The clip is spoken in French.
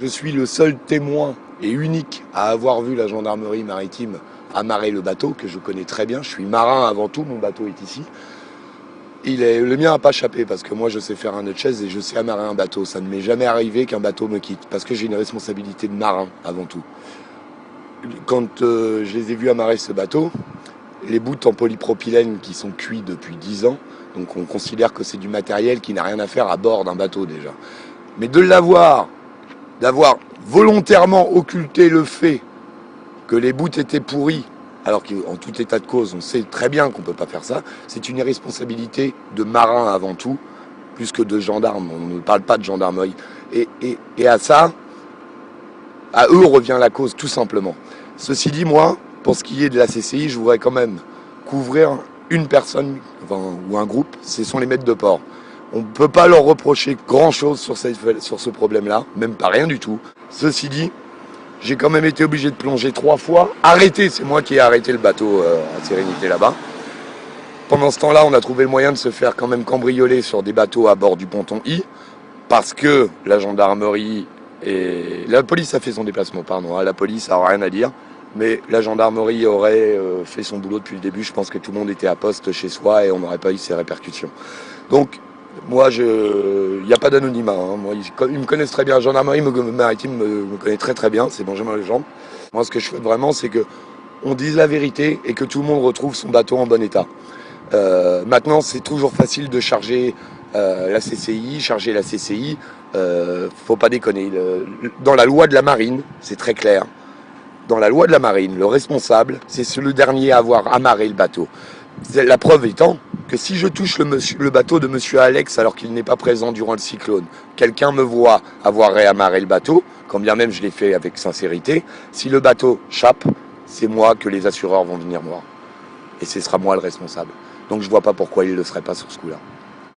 Je suis le seul témoin et unique à avoir vu la gendarmerie maritime amarrer le bateau, que je connais très bien. Je suis marin avant tout, mon bateau est ici. Le mien n'a pas échappé parce que moi je sais faire un nœud de chaise et je sais amarrer un bateau. Ça ne m'est jamais arrivé qu'un bateau me quitte parce que j'ai une responsabilité de marin avant tout. Quand je les ai vus amarrer ce bateau, les bouts en polypropylène qui sont cuits depuis 10 ans, donc on considère que c'est du matériel qui n'a rien à faire à bord d'un bateau déjà. Mais de d'avoir volontairement occulté le fait que les bouts étaient pourris, alors qu'en tout état de cause, on sait très bien qu'on ne peut pas faire ça, c'est une irresponsabilité de marin avant tout, plus que de gendarme. On ne parle pas de gendarmerie. Et à ça, à eux revient la cause, tout simplement. Ceci dit, moi, pour ce qui est de la CCI, je voudrais quand même couvrir une personne ou un groupe, ce sont les maîtres de port. On ne peut pas leur reprocher grand-chose sur ce problème-là, même pas rien du tout. Ceci dit, j'ai quand même été obligé de plonger 3 fois. Arrêté, c'est moi qui ai arrêté le bateau à Sérénité là-bas. Pendant ce temps-là, on a trouvé le moyen de se faire quand même cambrioler sur des bateaux à bord du ponton I, parce que la gendarmerie et la police a fait son déplacement, pardon, la police n'a rien à dire, mais la gendarmerie aurait fait son boulot depuis le début. Je pense que tout le monde était à poste chez soi et on n'aurait pas eu ces répercussions. Donc, moi, il n'y a pas d'anonymat. Hein. Moi, ils me connaissent très bien. La gendarmerie maritime me connaît très très bien. C'est Benjamin Legendre. Moi, ce que je souhaite vraiment, c'est que on dise la vérité et que tout le monde retrouve son bateau en bon état. Maintenant, c'est toujours facile de charger la CCI, charger la CCI. Faut pas déconner. Dans la loi de la marine, c'est très clair. Dans la loi de la marine, le responsable, c'est le dernier à avoir amarré le bateau. La preuve étant que si je touche le bateau de monsieur Alex alors qu'il n'est pas présent durant le cyclone, quelqu'un me voit avoir réamarré le bateau, quand bien même je l'ai fait avec sincérité, si le bateau chape, c'est moi que les assureurs vont venir voir. Et ce sera moi le responsable. Donc je vois pas pourquoi il ne le serait pas sur ce coup-là.